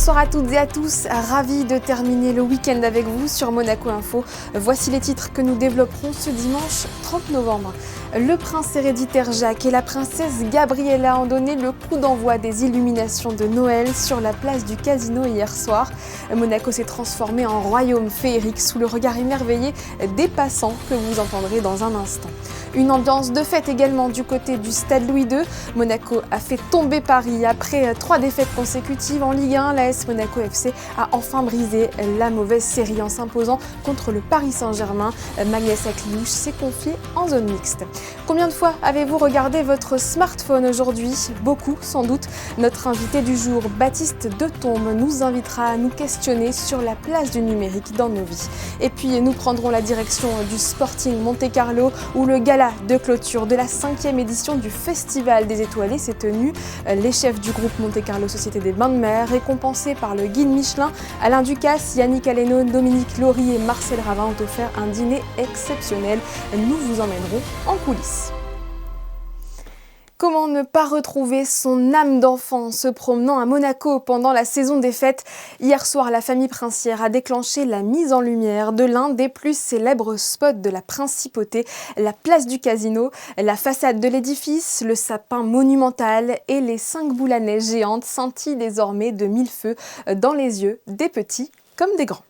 Bonsoir à toutes et à tous, ravi de terminer le week-end avec vous sur Monaco Info. Voici les titres que nous développerons ce dimanche 30 novembre. Le prince héréditaire Jacques et la princesse Gabriella ont donné le coup d'envoi des illuminations de Noël sur la place du Casino hier soir. Monaco s'est transformé en royaume féerique sous le regard émerveillé des passants que vous entendrez dans un instant. Une ambiance de fête également du côté du stade Louis II. Monaco a fait tomber Paris après 3 défaites consécutives en Ligue 1. L'AS Monaco FC a enfin brisé la mauvaise série en s'imposant contre le Paris Saint-Germain. Magnès Akliouche s'est confié en zone mixte. Combien de fois avez-vous regardé votre smartphone aujourd'hui ? Beaucoup sans doute. Notre invité du jour, Baptiste Detombe, nous invitera à nous questionner sur la place du numérique dans nos vies. Et puis nous prendrons la direction du Sporting Monte-Carlo où le gala de clôture de la 5e édition du Festival des Étoilés s'est tenu. Les chefs du groupe Monte-Carlo Société des Bains de Mer, récompensés par le guide Michelin, Alain Ducasse, Yannick Aleno, Dominique Laury et Marcel Ravin ont offert un dîner exceptionnel. Nous vous emmènerons en coulisses. Comment ne pas retrouver son âme d'enfant en se promenant à Monaco pendant la saison des fêtes ? Hier soir, la famille princière a déclenché la mise en lumière de l'un des plus célèbres spots de la principauté, la place du Casino, la façade de l'édifice, le sapin monumental et les 5 boules à neige géantes scintillent désormais de 1000 feux dans les yeux des petits comme des grands.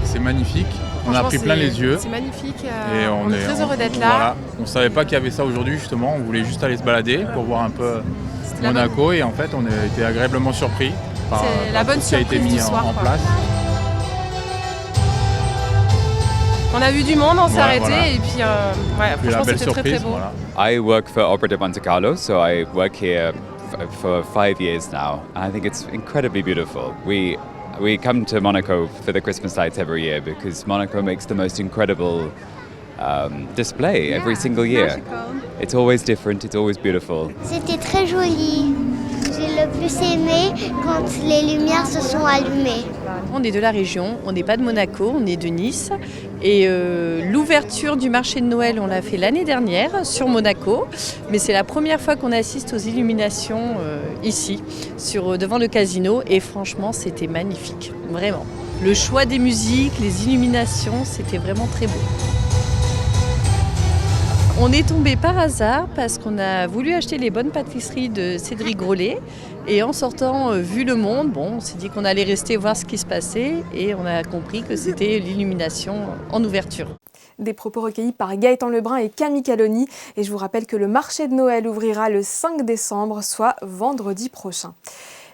C'est magnifique. On a pris plein les yeux. C'est magnifique. Et on est très heureux d'être là. Voilà. On ne savait pas qu'il y avait ça aujourd'hui justement. On voulait juste aller se balader pour voir un peu Monaco et en fait on a été agréablement surpris par tout ce qui a été mis en place. On a vu du monde, on s'est arrêté et puis franchement c'était très très beau. Voilà. I work for Opera de Monte Carlo, so I work here for 5 years now. I think it's incredibly beautiful. We come to Monaco for the Christmas lights every year because Monaco makes the most incredible display every single year. Magical. It's always different, it's always beautiful. C'était très joli. J'ai le plus aimé quand les lumières se sont allumées. On est de la région, on n'est pas de Monaco, on est de Nice. Et l'ouverture du marché de Noël, on l'a fait l'année dernière sur Monaco. Mais c'est la première fois qu'on assiste aux illuminations ici, devant le casino. Et franchement, c'était magnifique, vraiment. Le choix des musiques, les illuminations, c'était vraiment très beau. On est tombé par hasard parce qu'on a voulu acheter les bonnes pâtisseries de Cédric Grolet. Et en sortant, vu le monde, on s'est dit qu'on allait rester voir ce qui se passait et on a compris que c'était l'illumination en ouverture. Des propos recueillis par Gaëtan Lebrun et Camille Caloni. Et je vous rappelle que le marché de Noël ouvrira le 5 décembre, soit vendredi prochain.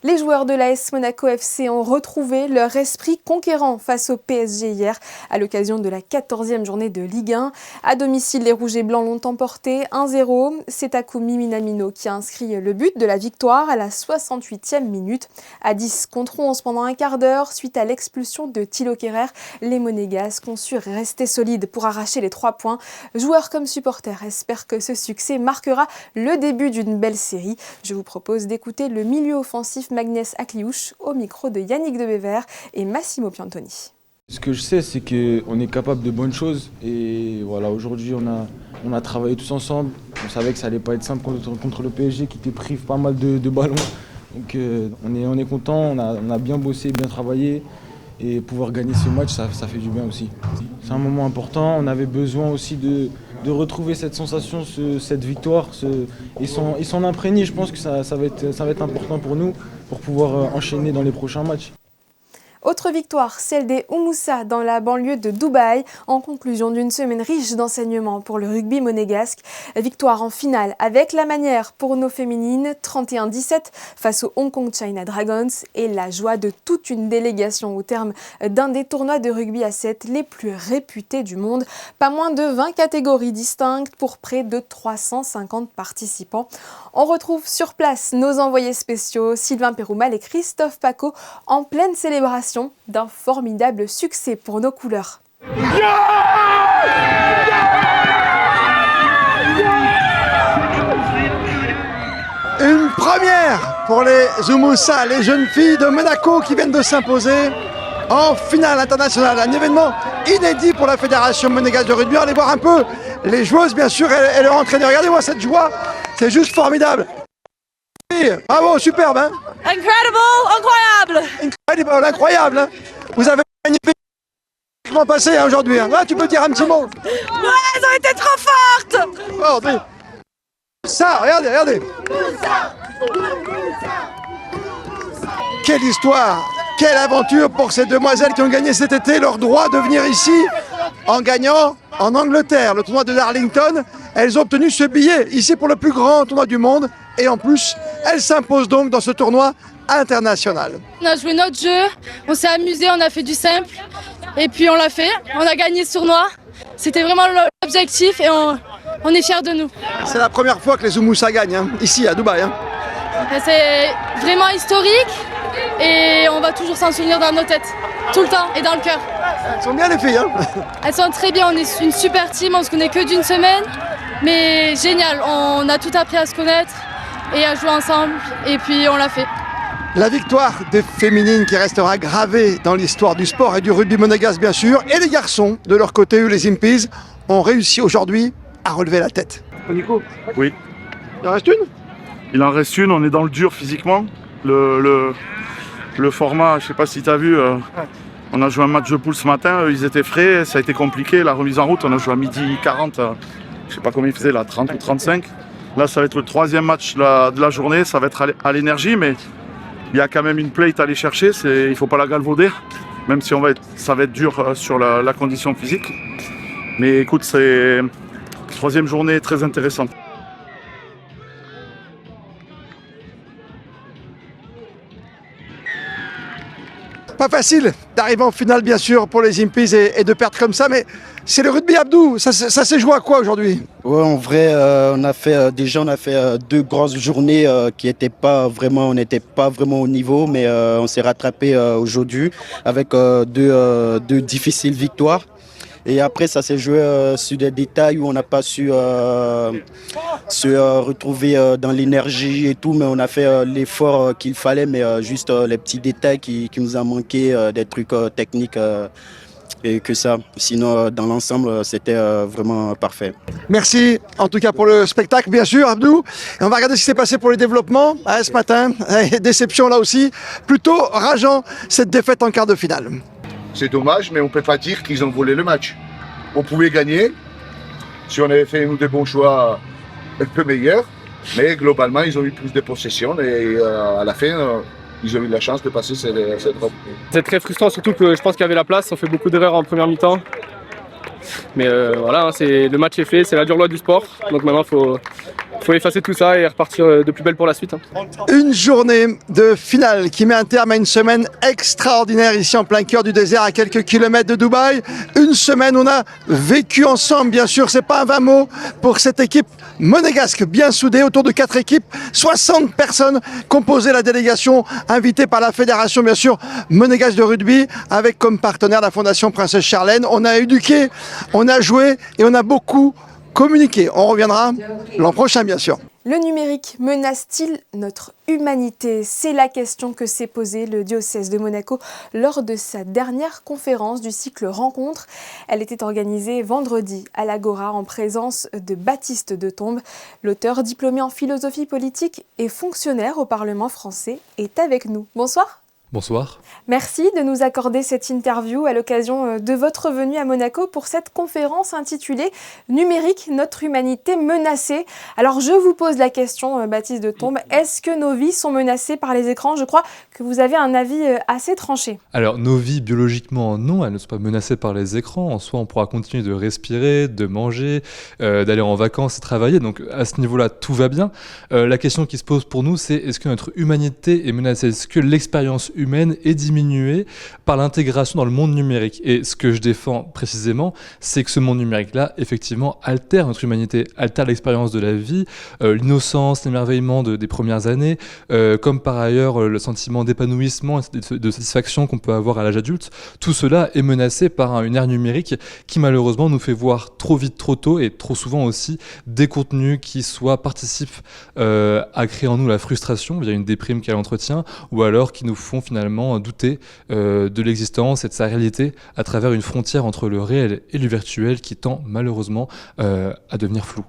Les joueurs de l'AS Monaco FC ont retrouvé leur esprit conquérant face au PSG hier à l'occasion de la 14e journée de Ligue 1. À domicile, les Rouges et Blancs l'ont emporté 1-0. C'est Takumi Minamino qui a inscrit le but de la victoire à la 68e minute. À 10 contre 11 pendant un quart d'heure, suite à l'expulsion de Thilo Kehrer, les Monégasques ont su rester solides pour arracher les 3 points. Joueurs comme supporters espèrent que ce succès marquera le début d'une belle série. Je vous propose d'écouter le milieu offensif Magnès Akliouche au micro de Yannick Debever et Massimo Piantoni. Ce que je sais, c'est qu'on est capable de bonnes choses et voilà, aujourd'hui on a travaillé tous ensemble. On savait que ça allait pas être simple contre le PSG qui te prive pas mal de ballons. Donc on est content, on a bien bossé, bien travaillé et pouvoir gagner ce match, ça fait du bien aussi. C'est un moment important, on avait besoin aussi de retrouver cette sensation, cette victoire et s'en imprégner. Je pense que ça va être important pour nous pour pouvoir enchaîner dans les prochains matchs. Autre victoire, celle des Oumoussa dans la banlieue de Dubaï, en conclusion d'une semaine riche d'enseignements pour le rugby monégasque. Victoire en finale avec la manière pour nos féminines, 31-17 face aux Hong Kong China Dragons et la joie de toute une délégation au terme d'un des tournois de rugby à 7 les plus réputés du monde. Pas moins de 20 catégories distinctes pour près de 350 participants. On retrouve sur place nos envoyés spéciaux Sylvain Péroumal et Christophe Paco en pleine célébration d'un formidable succès pour nos couleurs. Une première pour les Oumoussa, les jeunes filles de Monaco qui viennent de s'imposer en finale internationale. Un événement inédit pour la Fédération monégasque de rugby. Allez voir un peu les joueuses bien sûr et leur entraîneur. Regardez-moi cette joie, c'est juste formidable. filles, bravo, superbe. Hein. Incredible. Incroyable. Hein. Vous avez magnifiquement passé hein, aujourd'hui. Hein. Là, tu peux dire un petit mot. Ouais, elles ont été trop fortes. Oh, ça, regardez. Quelle histoire, quelle aventure pour ces demoiselles qui ont gagné cet été leur droit de venir ici en gagnant en Angleterre le tournoi de Darlington. Elles ont obtenu ce billet ici pour le plus grand tournoi du monde et en plus, elles s'imposent donc dans ce tournoi international. On a joué notre jeu, on s'est amusé, on a fait du simple et puis on l'a fait, on a gagné ce tournoi. C'était vraiment l'objectif et on est fiers de nous. C'est la première fois que les Zoumoussa gagnent, hein, ici à Dubaï. Hein. C'est vraiment historique et on va toujours s'en souvenir dans nos têtes, tout le temps et dans le cœur. Elles sont bien les filles. Hein. Elles sont très bien, on est une super team, on se connaît que d'une semaine, mais génial, on a tout appris à se connaître et à jouer ensemble et puis on l'a fait. La victoire des féminines qui restera gravée dans l'histoire du sport et du rugby monégasque bien sûr, et les garçons de leur côté, eux les Impies, ont réussi aujourd'hui à relever la tête. Nico ? Oui. Il en reste une ? Il en reste une, on est dans le dur physiquement. Le format, je sais pas si tu as vu, on a joué un match de poule ce matin, ils étaient frais, ça a été compliqué. La remise en route, on a joué à 12h40, je sais pas combien il faisait là, 30 ou 35. Là, ça va être le troisième match de la journée, ça va être à l'énergie, mais il y a quand même une plate à aller chercher, il ne faut pas la galvauder, même si ça va être dur sur la condition physique. Mais écoute, c'est une troisième journée très intéressante. Pas facile d'arriver en finale bien sûr pour les Impies et de perdre comme ça, mais c'est le rugby Abdou, ça s'est joué à quoi aujourd'hui ? Ouais, en vrai, on a fait deux grosses journées qui n'étaient pas vraiment, on n'était pas vraiment au niveau, mais on s'est rattrapé aujourd'hui avec deux difficiles victoires. Et après, ça s'est joué sur des détails où on n'a pas su se retrouver dans l'énergie et tout, mais on a fait l'effort qu'il fallait, mais juste les petits détails qui nous a manqué, des trucs techniques et que ça. Sinon, dans l'ensemble, c'était vraiment parfait. Merci en tout cas pour le spectacle, bien sûr, Abdou. Et on va regarder ce qui s'est passé pour les développements ce matin. Déception là aussi. Plutôt rageant cette défaite en quart de finale. C'est dommage, mais on ne peut pas dire qu'ils ont volé le match. On pouvait gagner si on avait fait des bons choix un peu meilleurs, mais globalement, ils ont eu plus de possession et à la fin, ils ont eu la chance de passer cette robe. C'est très frustrant, surtout que je pense qu'il y avait la place. On fait beaucoup d'erreurs en première mi-temps. Mais voilà, le match est fait, c'est la dure loi du sport. Donc maintenant, il faut effacer tout ça et repartir de plus belle pour la suite. Une journée de finale qui met un terme à une semaine extraordinaire ici en plein cœur du désert à quelques kilomètres de Dubaï. Une semaine on a vécu ensemble, bien sûr, c'est pas un vain mot pour cette équipe monégasque bien soudée autour de 4 équipes. 60 personnes composaient la délégation invitée par la fédération, bien sûr, monégasque de rugby avec comme partenaire la Fondation Princesse Charlène. On a éduqué, on a joué et on a beaucoup communiquer. On reviendra l'an prochain, bien sûr. Le numérique menace-t-il notre humanité ? C'est la question que s'est posée le diocèse de Monaco lors de sa dernière conférence du cycle Rencontres. Elle était organisée vendredi à l'Agora en présence de Baptiste de Tombe. L'auteur diplômé en philosophie politique et fonctionnaire au Parlement français est avec nous. Bonsoir. Bonsoir. Merci de nous accorder cette interview à l'occasion de votre venue à Monaco pour cette conférence intitulée « Numérique, notre humanité menacée ». Alors je vous pose la question, Baptiste de Tombe, est-ce que nos vies sont menacées par les écrans ? Je crois que vous avez un avis assez tranché. Alors nos vies, biologiquement, non, elles ne sont pas menacées par les écrans. En soi, on pourra continuer de respirer, de manger, d'aller en vacances et travailler. Donc à ce niveau-là, tout va bien. La question qui se pose pour nous, c'est est-ce que notre humanité est menacée ? Est-ce que l'expérience humaine est diminuée par l'intégration dans le monde numérique. Et ce que je défends précisément, c'est que ce monde numérique-là, effectivement, altère notre humanité, altère l'expérience de la vie, l'innocence, l'émerveillement des premières années, comme par ailleurs le sentiment d'épanouissement et de satisfaction qu'on peut avoir à l'âge adulte. Tout cela est menacé par une ère numérique qui malheureusement nous fait voir trop vite, trop tôt et trop souvent aussi des contenus qui soit participent à créer en nous la frustration via une déprime qu'elle entretient, ou alors qui nous font finalement douter de l'existence et de sa réalité à travers une frontière entre le réel et le virtuel qui tend malheureusement à devenir floue.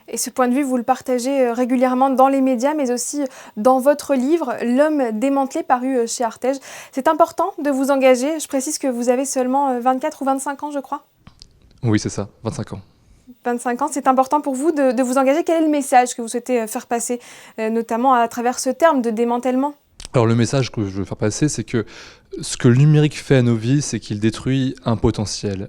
Et ce point de vue, vous le partagez régulièrement dans les médias, mais aussi dans votre livre « L'homme démantelé » paru chez Artege. C'est important de vous engager. Je précise que vous avez seulement 24 ou 25 ans, je crois. Oui, c'est ça, 25 ans. 25 ans, c'est important pour vous de vous engager. Quel est le message que vous souhaitez faire passer, notamment à travers ce terme de démantèlement ? Alors le message que je veux faire passer, c'est que ce que le numérique fait à nos vies, c'est qu'il détruit un potentiel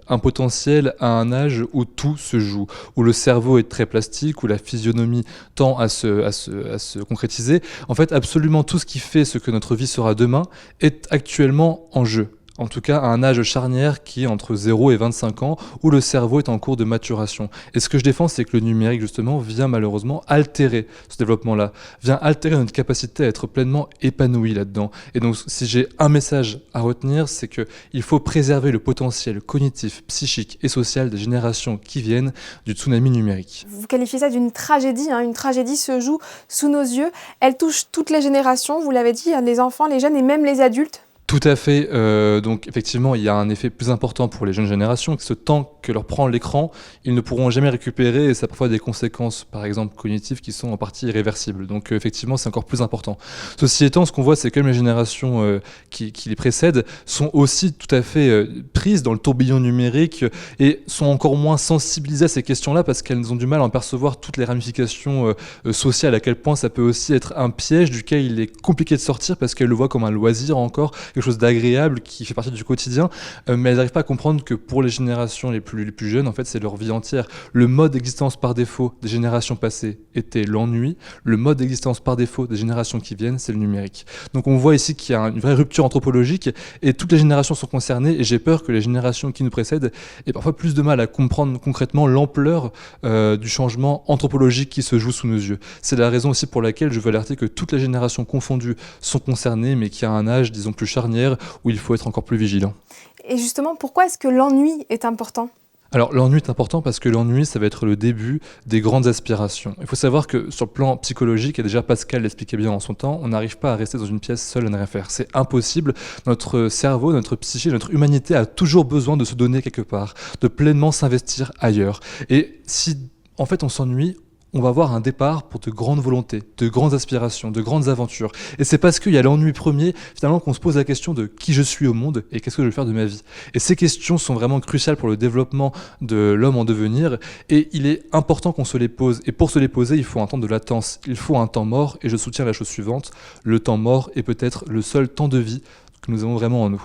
à un âge où tout se joue, où le cerveau est très plastique, où la physionomie tend à se concrétiser. En fait, absolument tout ce qui fait ce que notre vie sera demain est actuellement en jeu. En tout cas, à un âge charnière qui est entre 0 et 25 ans, où le cerveau est en cours de maturation. Et ce que je défends, c'est que le numérique, justement, vient malheureusement altérer ce développement-là, vient altérer notre capacité à être pleinement épanoui là-dedans. Et donc, si j'ai un message à retenir, c'est qu'il faut préserver le potentiel cognitif, psychique et social des générations qui viennent du tsunami numérique. Vous qualifiez ça d'une tragédie, hein. Une tragédie se joue sous nos yeux. Elle touche toutes les générations, vous l'avez dit, les enfants, les jeunes et même les adultes. Tout à fait. Donc effectivement, il y a un effet plus important pour les jeunes générations, que ce temps que leur prend l'écran, ils ne pourront jamais récupérer et ça a parfois des conséquences, par exemple cognitives, qui sont en partie irréversibles. Donc effectivement, c'est encore plus important. Ceci étant, ce qu'on voit, c'est que les générations qui les précèdent sont aussi tout à fait prises dans le tourbillon numérique et sont encore moins sensibilisées à ces questions-là parce qu'elles ont du mal à en percevoir toutes les ramifications sociales, à quel point ça peut aussi être un piège duquel il est compliqué de sortir parce qu'elles le voient comme un loisir encore, quelque chose d'agréable qui fait partie du quotidien, mais elles n'arrivent pas à comprendre que pour les générations les plus jeunes, en fait, c'est leur vie entière. Le mode d'existence par défaut des générations passées était l'ennui. Le mode d'existence par défaut des générations qui viennent, c'est le numérique. Donc on voit ici qu'il y a une vraie rupture anthropologique et toutes les générations sont concernées et j'ai peur que les générations qui nous précèdent aient parfois plus de mal à comprendre concrètement l'ampleur du changement anthropologique qui se joue sous nos yeux. C'est la raison aussi pour laquelle je veux alerter que toutes les générations confondues sont concernées, mais qu'il y a un âge, disons, plus charnière où il faut être encore plus vigilant. Et justement, pourquoi est-ce que l'ennui est important ? Alors l'ennui est important parce que l'ennui, ça va être le début des grandes aspirations. Il faut savoir que sur le plan psychologique, et déjà Pascal l'expliquait bien en son temps, on n'arrive pas à rester dans une pièce seule à ne rien faire. C'est impossible. Notre cerveau, notre psyché, notre humanité a toujours besoin de se donner quelque part, de pleinement s'investir ailleurs. Et si en fait on s'ennuie, on va avoir un départ pour de grandes volontés, de grandes aspirations, de grandes aventures. Et c'est parce qu'il y a l'ennui premier, finalement, qu'on se pose la question de qui je suis au monde et qu'est-ce que je veux faire de ma vie. Et ces questions sont vraiment cruciales pour le développement de l'homme en devenir et il est important qu'on se les pose. Et pour se les poser, il faut un temps de latence, il faut un temps mort et je soutiens la chose suivante, le temps mort est peut-être le seul temps de vie que nous avons vraiment en nous.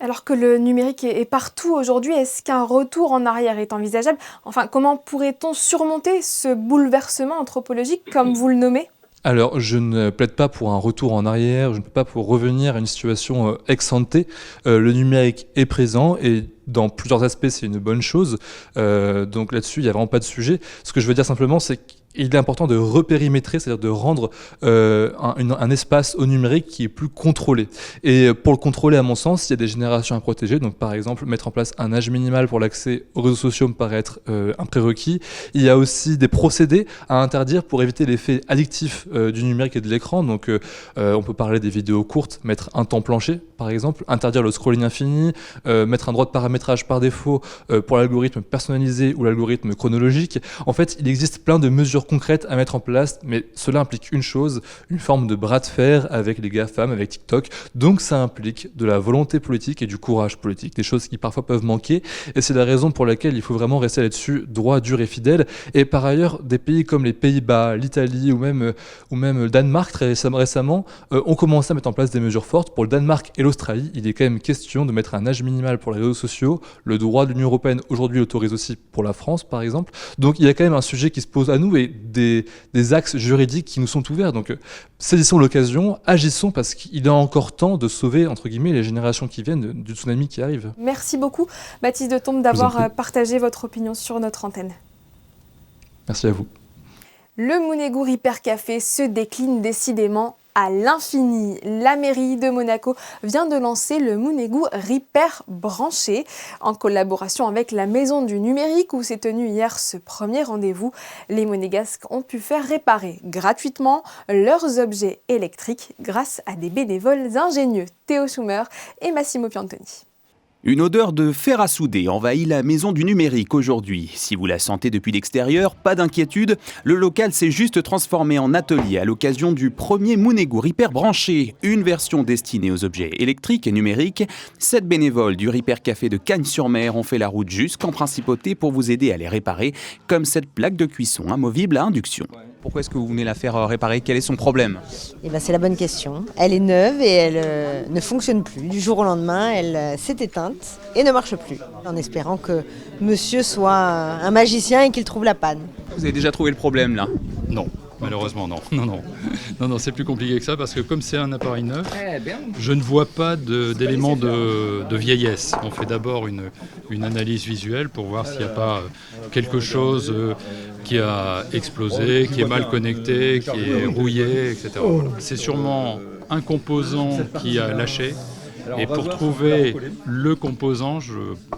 Alors que le numérique est partout aujourd'hui, est-ce qu'un retour en arrière est envisageable ? Enfin, comment pourrait-on surmonter ce bouleversement anthropologique, comme vous le nommez ? Alors, je ne plaide pas pour un retour en arrière, je ne peux pas pour revenir à une situation ex ante. Le numérique est présent et dans plusieurs aspects, c'est une bonne chose. Donc là-dessus, il n'y a vraiment pas de sujet. Ce que je veux dire simplement, c'est qu'il est important de repérimétrer, c'est-à-dire de rendre un espace au numérique qui est plus contrôlé. Et pour le contrôler, à mon sens, il y a des générations à protéger. Donc par exemple, mettre en place un âge minimal pour l'accès aux réseaux sociaux me paraît être un prérequis. Il y a aussi des procédés à interdire pour éviter l'effet addictif du numérique et de l'écran. Donc on peut parler des vidéos courtes, mettre un temps plancher par exemple, interdire le scrolling infini, mettre un droit de paramétrage par défaut pour l'algorithme personnalisé ou l'algorithme chronologique. En fait, il existe plein de mesures concrètes à mettre en place, mais cela implique une chose, une forme de bras de fer avec les GAFAM, avec TikTok. Donc ça implique de la volonté politique et du courage politique, des choses qui parfois peuvent manquer. Et c'est la raison pour laquelle il faut vraiment rester là-dessus droit, dur et fidèle. Et par ailleurs, des pays comme les Pays-Bas, l'Italie ou même le Danemark très récemment ont commencé à mettre en place des mesures fortes. Pour le Danemark et l'Australie, il est quand même question de mettre un âge minimal pour les réseaux sociaux. Le droit de l'Union européenne aujourd'hui l'autorise aussi pour la France, par exemple. Donc il y a quand même un sujet qui se pose à nous et des axes juridiques qui nous sont ouverts. Donc saisissons l'occasion, agissons parce qu'il est encore temps de sauver, entre guillemets, les générations qui viennent du tsunami qui arrive. Merci beaucoup, Baptiste de Tombe, d'avoir partagé votre opinion sur notre antenne. Merci à vous. Le Mounégou Ripper Café se décline décidément à l'infini. La mairie de Monaco vient de lancer le Mounégou Ripper branché en collaboration avec la Maison du Numérique où s'est tenu hier ce premier rendez-vous. Les Monégasques ont pu faire réparer gratuitement leurs objets électriques grâce à des bénévoles ingénieux, Théo Schumer et Massimo Piantoni. Une odeur de fer à souder envahit la maison du numérique aujourd'hui. Si vous la sentez depuis l'extérieur, pas d'inquiétude, le local s'est juste transformé en atelier à l'occasion du premier Monégo Repair branché, une version destinée aux objets électriques et numériques. 7 bénévoles du Repair Café de Cagnes-sur-Mer ont fait la route jusqu'en Principauté pour vous aider à les réparer, comme cette plaque de cuisson amovible à induction. Pourquoi est-ce que vous venez la faire réparer? Quel est son problème? C'est la bonne question. Elle est neuve et elle ne fonctionne plus. Du jour au lendemain, elle s'est éteinte et ne marche plus. En espérant que monsieur soit un magicien et qu'il trouve la panne. Vous avez déjà trouvé le problème là? Non. Malheureusement, non. Non, c'est plus compliqué que ça parce que comme c'est un appareil neuf, je ne vois pas d'éléments de vieillesse. On fait d'abord une analyse visuelle pour voir s'il n'y a pas quelque chose qui a explosé, qui est mal connecté, qui est rouillé, etc. Voilà. C'est sûrement un composant qui a lâché. Et pour trouver le composant,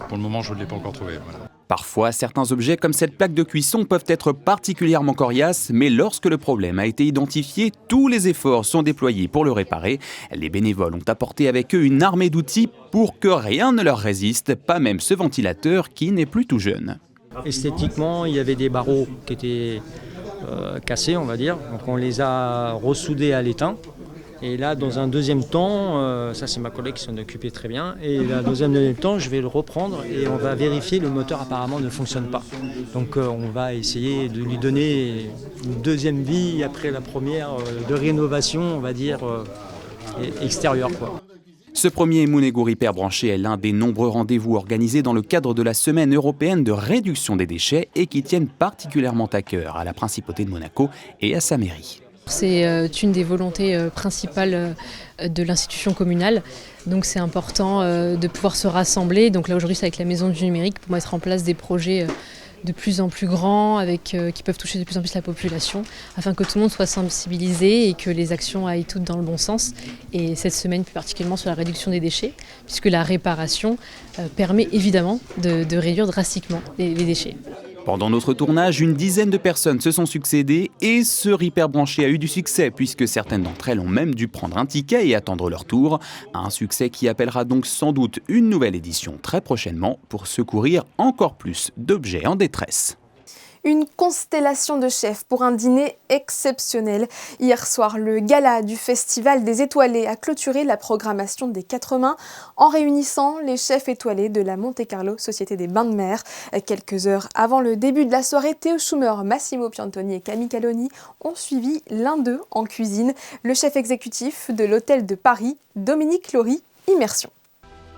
pour le moment, je ne l'ai pas encore trouvé. Voilà. Parfois, certains objets comme cette plaque de cuisson peuvent être particulièrement coriaces, mais lorsque le problème a été identifié, tous les efforts sont déployés pour le réparer. Les bénévoles ont apporté avec eux une armée d'outils pour que rien ne leur résiste, pas même ce ventilateur qui n'est plus tout jeune. Esthétiquement, il y avait des barreaux qui étaient cassés, on va dire. Donc on les a ressoudés à l'étain. Et là, dans un deuxième temps, ça c'est ma collègue qui s'en occupait très bien, et là, dans un deuxième temps, je vais le reprendre et on va vérifier, le moteur apparemment ne fonctionne pas. Donc on va essayer de lui donner une deuxième vie après la première de rénovation, on va dire, extérieure, quoi. Ce premier Monégo Repair branché est l'un des nombreux rendez-vous organisés dans le cadre de la Semaine européenne de réduction des déchets et qui tiennent particulièrement à cœur à la Principauté de Monaco et à sa mairie. C'est une des volontés principales de l'institution communale. Donc c'est important de pouvoir se rassembler. Donc là aujourd'hui c'est avec la Maison du numérique pour mettre en place des projets de plus en plus grands qui peuvent toucher de plus en plus la population afin que tout le monde soit sensibilisé et que les actions aillent toutes dans le bon sens. Et cette semaine plus particulièrement sur la réduction des déchets puisque la réparation permet évidemment de réduire drastiquement les déchets. Pendant notre tournage, une dizaine de personnes se sont succédées et ce Repair branché a eu du succès puisque certaines d'entre elles ont même dû prendre un ticket et attendre leur tour. Un succès qui appellera donc sans doute une nouvelle édition très prochainement pour secourir encore plus d'objets en détresse. Une constellation de chefs pour un dîner exceptionnel. Hier soir, le gala du Festival des Étoilés a clôturé la programmation des 4 mains en réunissant les chefs étoilés de la Monte Carlo Société des Bains de Mer. Quelques heures avant le début de la soirée, Théo Schumer, Massimo Piantoni et Camille Caloni ont suivi l'un d'eux en cuisine, le chef exécutif de l'Hôtel de Paris, Dominique Lory, Immersion.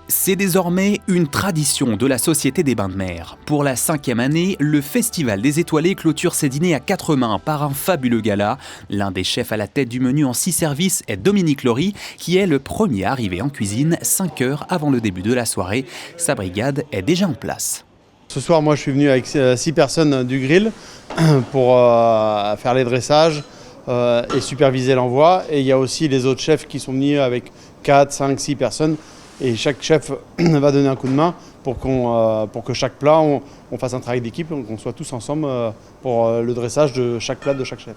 C'est désormais une tradition de la Société des Bains de Mer. Pour la 5e année, le Festival des Étoilés clôture ses dîners à 4 mains par un fabuleux gala. L'un des chefs à la tête du menu en 6 services est Dominique Lory, qui est le premier arrivé en cuisine 5 heures avant le début de la soirée. Sa brigade est déjà en place. Ce soir, moi, je suis venu avec 6 personnes du grill pour faire les dressages et superviser l'envoi. Et il y a aussi les autres chefs qui sont venus avec 4, 5, 6 personnes. Et chaque chef va donner un coup de main pour que chaque plat, on fasse un travail d'équipe, qu'on soit tous ensemble pour le dressage de chaque plat de chaque chef.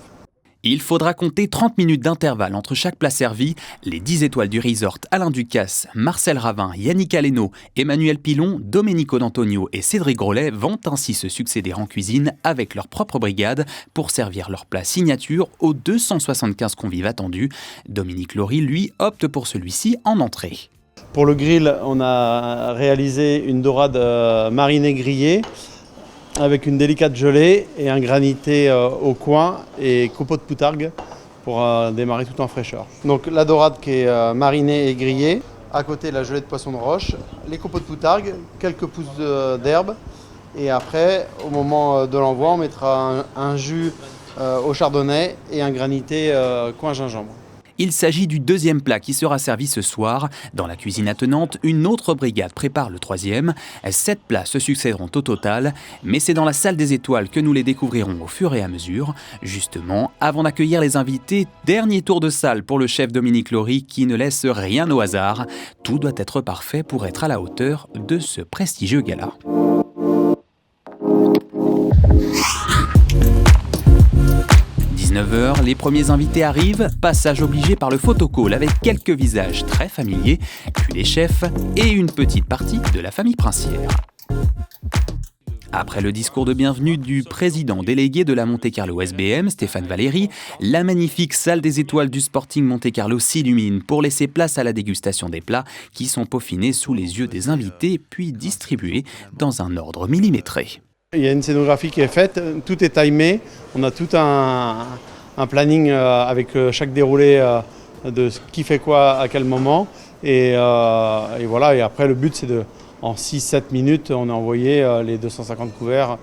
Il faudra compter 30 minutes d'intervalle entre chaque plat servi. Les 10 étoiles du resort Alain Ducasse, Marcel Ravin, Yannick Aleno, Emmanuel Pilon, Domenico D'Antonio et Cédric Grolet vont ainsi se succéder en cuisine avec leur propre brigade pour servir leur plat signature aux 275 convives attendus. Dominique Lory, lui, opte pour celui-ci en entrée. Pour le grill, on a réalisé une dorade marinée grillée avec une délicate gelée et un granité au coin et copeaux de poutargue pour démarrer tout en fraîcheur. Donc la dorade qui est marinée et grillée, à côté la gelée de poisson de roche, les copeaux de poutargue, quelques pousses d'herbe et après au moment de l'envoi on mettra un jus au chardonnay et un granité coin gingembre. Il s'agit du 2e plat qui sera servi ce soir. Dans la cuisine attenante, une autre brigade prépare le 3e. 7 plats se succéderont au total, mais c'est dans la salle des étoiles que nous les découvrirons au fur et à mesure. Justement, avant d'accueillir les invités, dernier tour de salle pour le chef Dominique Lory qui ne laisse rien au hasard. Tout doit être parfait pour être à la hauteur de ce prestigieux gala. 19h, 19h, les premiers invités arrivent, passage obligé par le photocall avec quelques visages très familiers, puis les chefs et une petite partie de la famille princière. Après le discours de bienvenue du président délégué de la Monte-Carlo SBM, Stéphane Valéry, la magnifique salle des étoiles du Sporting Monte-Carlo s'illumine pour laisser place à la dégustation des plats qui sont peaufinés sous les yeux des invités puis distribués dans un ordre millimétré. Il y a une scénographie qui est faite, tout est timé, on a tout un planning avec chaque déroulé de qui fait quoi à quel moment et voilà, et après le but c'est en 6-7 minutes, on a envoyé les 250 couverts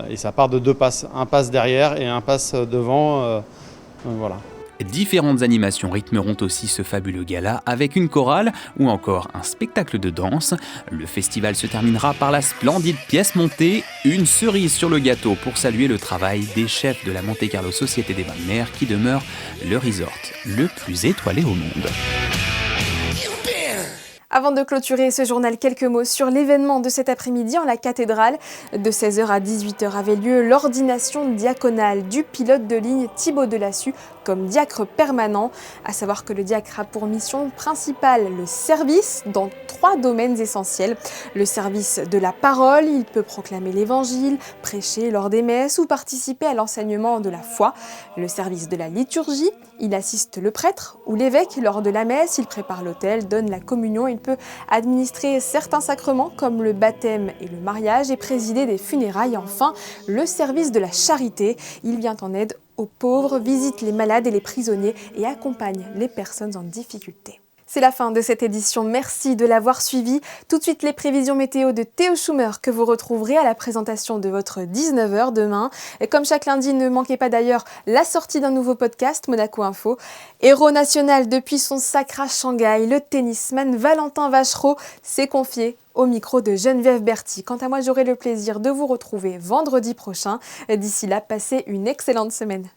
et ça part de 2 passes. Un passe derrière et un passe devant. Voilà. Différentes animations rythmeront aussi ce fabuleux gala avec une chorale ou encore un spectacle de danse. Le festival se terminera par la splendide pièce montée, une cerise sur le gâteau pour saluer le travail des chefs de la Monte-Carlo Société des Bains de Mer qui demeure le resort le plus étoilé au monde. Avant de clôturer ce journal, quelques mots sur l'événement de cet après-midi en la cathédrale. De 16h à 18h avait lieu l'ordination diaconale du pilote de ligne Thibaut Delassus comme diacre permanent. À savoir que le diacre a pour mission principale le service dans 3 domaines essentiels. Le service de la parole, il peut proclamer l'évangile, prêcher lors des messes ou participer à l'enseignement de la foi. Le service de la liturgie, il assiste le prêtre ou l'évêque lors de la messe, il prépare l'autel, donne la communion, il peut administrer certains sacrements comme le baptême et le mariage et présider des funérailles. Enfin, le service de la charité, il vient en aide aux pauvres, visite les malades et les prisonniers et accompagne les personnes en difficulté. C'est la fin de cette édition, merci de l'avoir suivi. Tout de suite les prévisions météo de Théo Schumer que vous retrouverez à la présentation de votre 19h demain. Et comme chaque lundi, ne manquez pas d'ailleurs la sortie d'un nouveau podcast, Monaco Info. Héros national depuis son sacre à Shanghai, le tennisman Valentin Vachereau s'est confié au micro de Geneviève Berthy. Quant à moi, j'aurai le plaisir de vous retrouver vendredi prochain. D'ici là, passez une excellente semaine.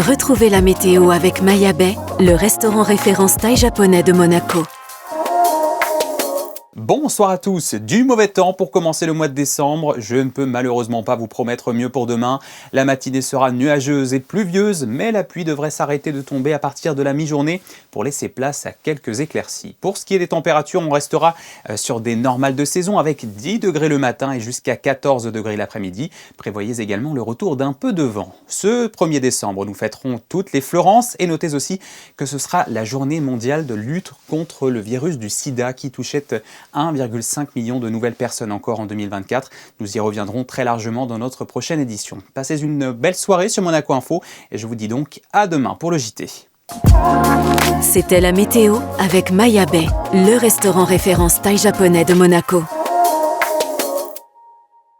Retrouvez la météo avec Maya Bay, le restaurant référence thaï japonais de Monaco. Bonsoir à tous, du mauvais temps pour commencer le mois de décembre, je ne peux malheureusement pas vous promettre mieux pour demain. La matinée sera nuageuse et pluvieuse, mais la pluie devrait s'arrêter de tomber à partir de la mi-journée pour laisser place à quelques éclaircies. Pour ce qui est des températures, on restera sur des normales de saison avec 10 degrés le matin et jusqu'à 14 degrés l'après-midi. Prévoyez également le retour d'un peu de vent. Ce 1er décembre, nous fêterons toutes les Florences et notez aussi que ce sera la journée mondiale de lutte contre le virus du sida qui touchait 1,5 million de nouvelles personnes encore en 2024. Nous y reviendrons très largement dans notre prochaine édition. Passez une belle soirée sur Monaco Info et je vous dis donc à demain pour le JT. C'était la météo avec Maya Bay, le restaurant référence thaï japonais de Monaco.